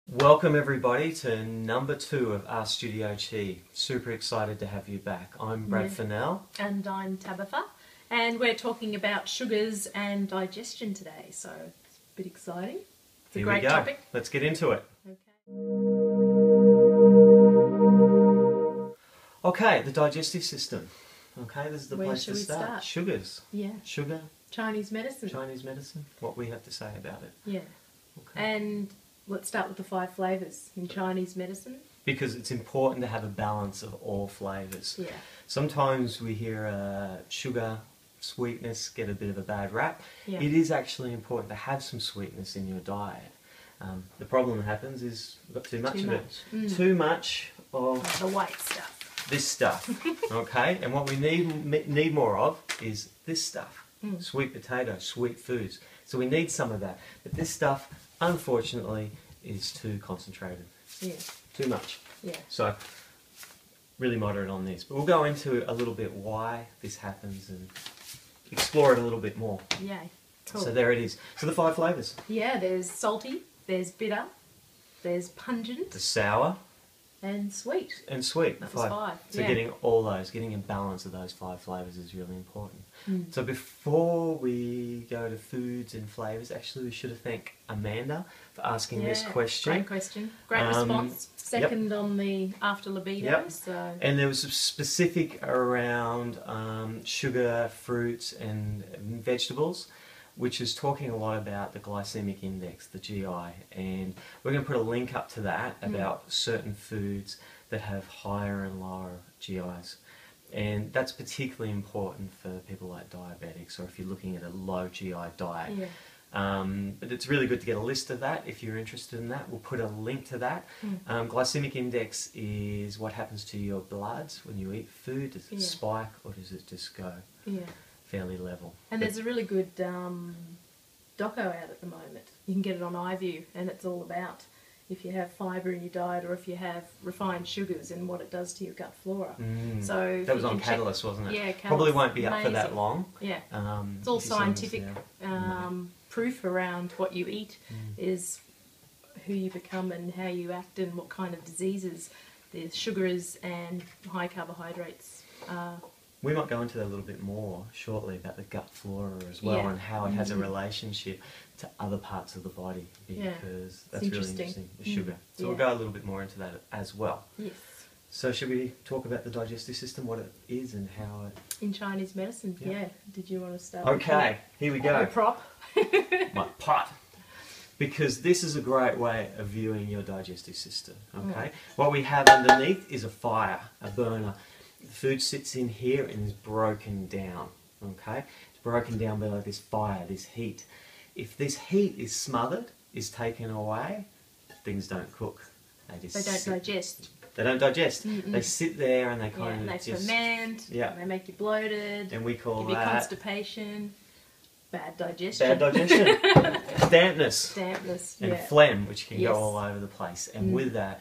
Welcome everybody to number 2 of our Studio Chi. Super excited to have you back. I'm Brad Fennell. And I'm Tabitha. And we're talking about sugars and digestion today, so it's a bit exciting. It's a great topic. Let's get into it. Okay, the digestive system. Okay, this is the place to start. Sugars. Yeah. Sugar. Chinese medicine. Chinese medicine. What we have to say about it. Yeah. Okay. And let's start with the 5 flavours in Chinese medicine. Because it's important to have a balance of all flavours. Yeah. Sometimes we hear sugar, sweetness get a bit of a bad rap. Yeah. It is actually important to have some sweetness in your diet. The problem that happens is we've got too much of it. Too much of the white stuff. This stuff, okay? And what we need more of is this stuff. Sweet potatoes, sweet foods. So we need some of that. But this stuff, unfortunately, is too concentrated. Yeah. Too much. Yeah. So, really moderate on this. But we'll go into a little bit why this happens and explore it a little bit more. Yeah. Cool. So there it is. So the 5 flavours. Yeah, there's salty, there's bitter, there's pungent. The sour. And sweet. And sweet. That was 5. So getting all those, getting a balance of those 5 flavours is really important. So before we go to foods and flavours, actually we should have thanked Amanda for asking this question. Great question. Great response. Second on the after libido. Yep. So. And there was a specific around sugar, fruits and vegetables, which is talking a lot about the glycemic index, the GI, and we're going to put a link up to that about certain foods that have higher and lower GIs. And that's particularly important for people like diabetics or if you're looking at a low GI diet. Yeah. But it's really good to get a list of that if you're interested in that. We'll put a link to that. Glycemic index is what happens to your blood when you eat food. Does it spike or does it just go fairly level? And there's a really good doco out at the moment. You can get it on iView and it's all about if you have fibre in your diet or if you have refined sugars and what it does to your gut flora. So that was on Catalyst, wasn't it? Yeah, Catalyst. Probably won't be up for that long. Yeah. It's all scientific proof around what you eat is who you become and how you act and what kind of diseases the sugars and high carbohydrates are. We might go into that a little bit more shortly about the gut flora as well and how it has a relationship to other parts of the body because that's really interesting, the sugar. So we'll go a little bit more into that as well. Yes. So should we talk about the digestive system, what it is and how it... In Chinese medicine, Did you want to start? Okay, here we go. My prop. My pot. Because this is a great way of viewing your digestive system, okay? What we have underneath is a fire, a burner. The food sits in here and is broken down, okay? It's broken down by this fire, this heat. If this heat is smothered, is taken away, things don't cook. They don't digest. They don't digest. They sit there and they kind of just... ferment, they make you bloated, and we call give you that... constipation, bad digestion. Bad digestion. Dampness. Dampness, and phlegm, which can go all over the place. And with that,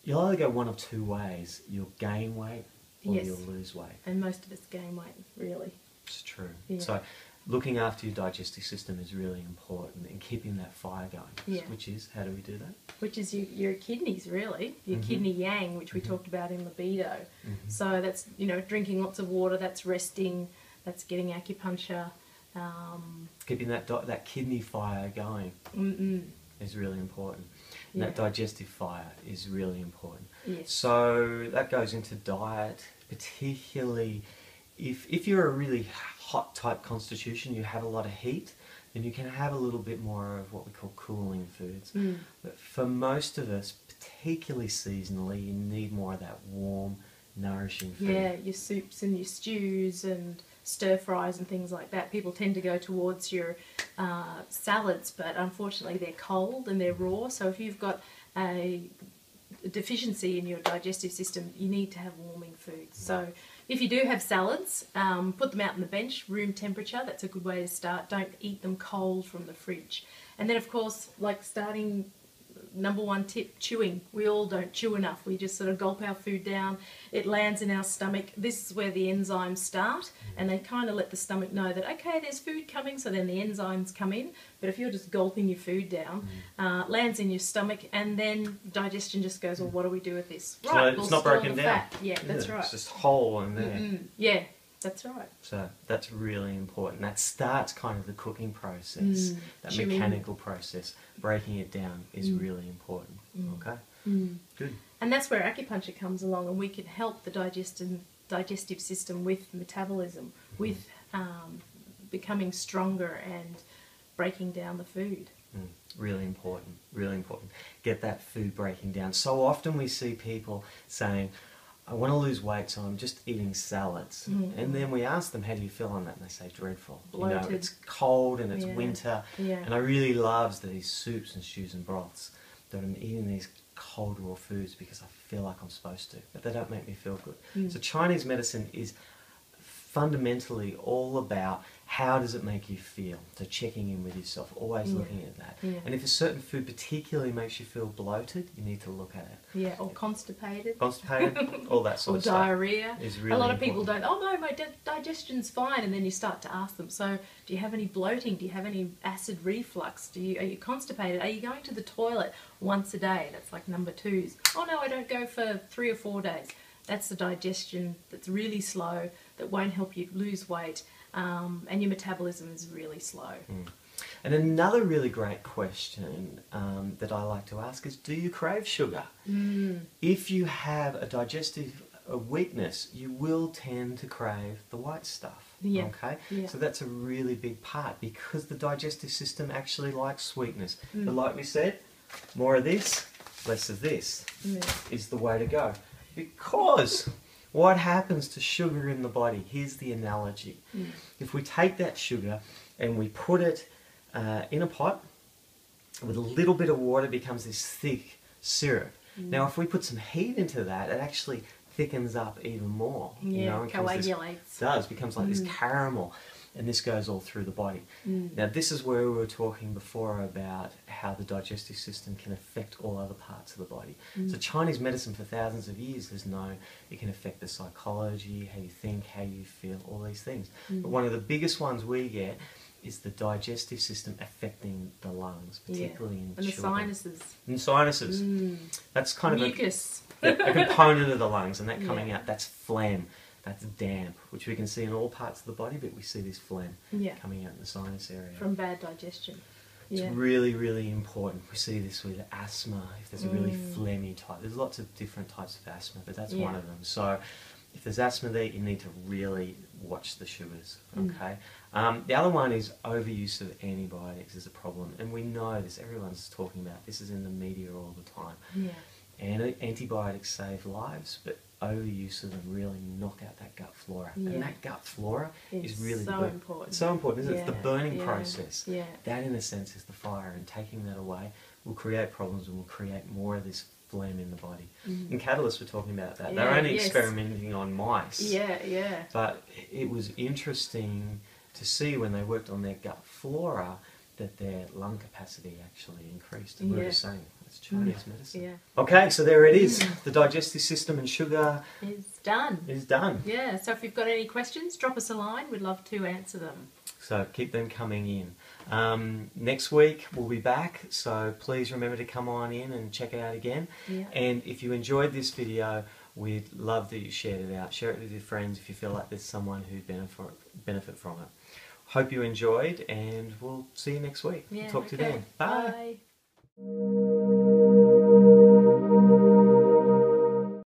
you'll either go one of 2 ways. You'll gain weight, or you'll lose weight. And most of us gain weight, really. It's true. Yeah. So looking after your digestive system is really important and keeping that fire going. Yeah. Which is, how do we do that? Which is your kidneys, really. Your kidney yang, which we talked about in libido. So that's, drinking lots of water, that's resting, that's getting acupuncture. Keeping that kidney fire going is really important. And that digestive fire is really important. Yes. So that goes into diet, particularly if you're a really hot type constitution, you have a lot of heat, then you can have a little bit more of what we call cooling foods. But for most of us, particularly seasonally, you need more of that warm, nourishing food. Yeah, your soups and your stews and stir fries and things like that. People tend to go towards your salads, but unfortunately they're cold and they're raw. So if you've got a deficiency in your digestive system, you need to have warming foods. So if you do have salads, put them out on the bench, room temperature. That's a good way to start. Don't eat them cold from the fridge. And then, of course, like starting number one tip, chewing. We all don't chew enough. We just sort of gulp our food down. It lands in our stomach. This is where the enzymes start, and they kind of let the stomach know that, okay, there's food coming, so then the enzymes come in. But if you're just gulping your food down, lands in your stomach, and then digestion just goes, well, what do we do with this? Right, it's not broken down. Fat. Yeah, that's right. It's just whole in there. Yeah. That's right. So that's really important. That starts kind of the cooking process, that Chewing. mechanical process. Breaking it down is really important. Okay? Good. And that's where acupuncture comes along, and we can help the digestive system with metabolism, with becoming stronger and breaking down the food. Really important, really important. Get that food breaking down. So often we see people saying, I want to lose weight, so I'm just eating salads. And then we ask them, how do you feel on that? And they say, dreadful. Bloated. You know, it's cold and it's winter. Yeah. And I really love these soups and stews and broths, that I'm eating these cold raw foods because I feel like I'm supposed to, but they don't make me feel good. So Chinese medicine is fundamentally all about how does it make you feel. So checking in with yourself, always looking at that. And if a certain food particularly makes you feel bloated, you need to look at it. Yeah, or constipated. Constipated, all that sort of stuff. Or diarrhea. Is really a lot of important. people don't, oh no, my digestion's fine, and then you start to ask them, so do you have any bloating? Do you have any acid reflux? Are you constipated? Are you going to the toilet once a day? That's like number 2s. Oh no, I don't go for 3 or 4 days. That's the digestion that's really slow, that won't help you lose weight, and your metabolism is really slow. And another really great question that I like to ask is, do you crave sugar? If you have a digestive weakness, you will tend to crave the white stuff. Yeah. Okay? Yeah. So that's a really big part, because the digestive system actually likes sweetness. But like we said, more of this, less of this is the way to go. Because what happens to sugar in the body? Here's the analogy. If we take that sugar and we put it in a pot with a little bit of water, it becomes this thick syrup. Now if we put some heat into that, it actually thickens up even more. Yeah, you know, coagulates. It does, becomes like this caramel. And this goes all through the body. Now this is where we were talking before about how the digestive system can affect all other parts of the body. So Chinese medicine for thousands of years has known it can affect the psychology, how you think, how you feel, all these things. But one of the biggest ones we get is the digestive system affecting the lungs, particularly in and children. the sinuses. And sinuses. That's kind of mucus. a component of the lungs, and that coming out, that's phlegm. That's damp, which we can see in all parts of the body, but we see this phlegm coming out in the sinus area. From bad digestion. It's really, really important. We see this with asthma, if there's a really phlegmy type. There's lots of different types of asthma, but that's one of them. So if there's asthma there, you need to really watch the sugars, okay? The other one is overuse of antibiotics is a problem, and we know this, everyone's talking about this, is in the media all the time. And antibiotics save lives, but overuse of them really knock out that gut flora. And that gut flora is really so important. It's so important, isn't it? It's the burning Yeah. process. Yeah. That, in a sense, is the fire, and taking that away will create problems and will create more of this phlegm in the body. In Catalyst, we're talking about that. They're only experimenting on mice. Yeah. But it was interesting to see when they worked on their gut flora that their lung capacity actually increased. And we were just saying, it's Chinese medicine. Okay, so there it is. The digestive system and sugar is done. Yeah, so if you've got any questions, drop us a line. We'd love to answer them. So keep them coming in. Next week we'll be back, so please remember to come on in and check it out again. And if you enjoyed this video, we'd love that you shared it out. Share it with your friends if you feel like there's someone who'd benefit from it. Hope you enjoyed, and we'll see you next week. Talk to you then. Bye. Bye.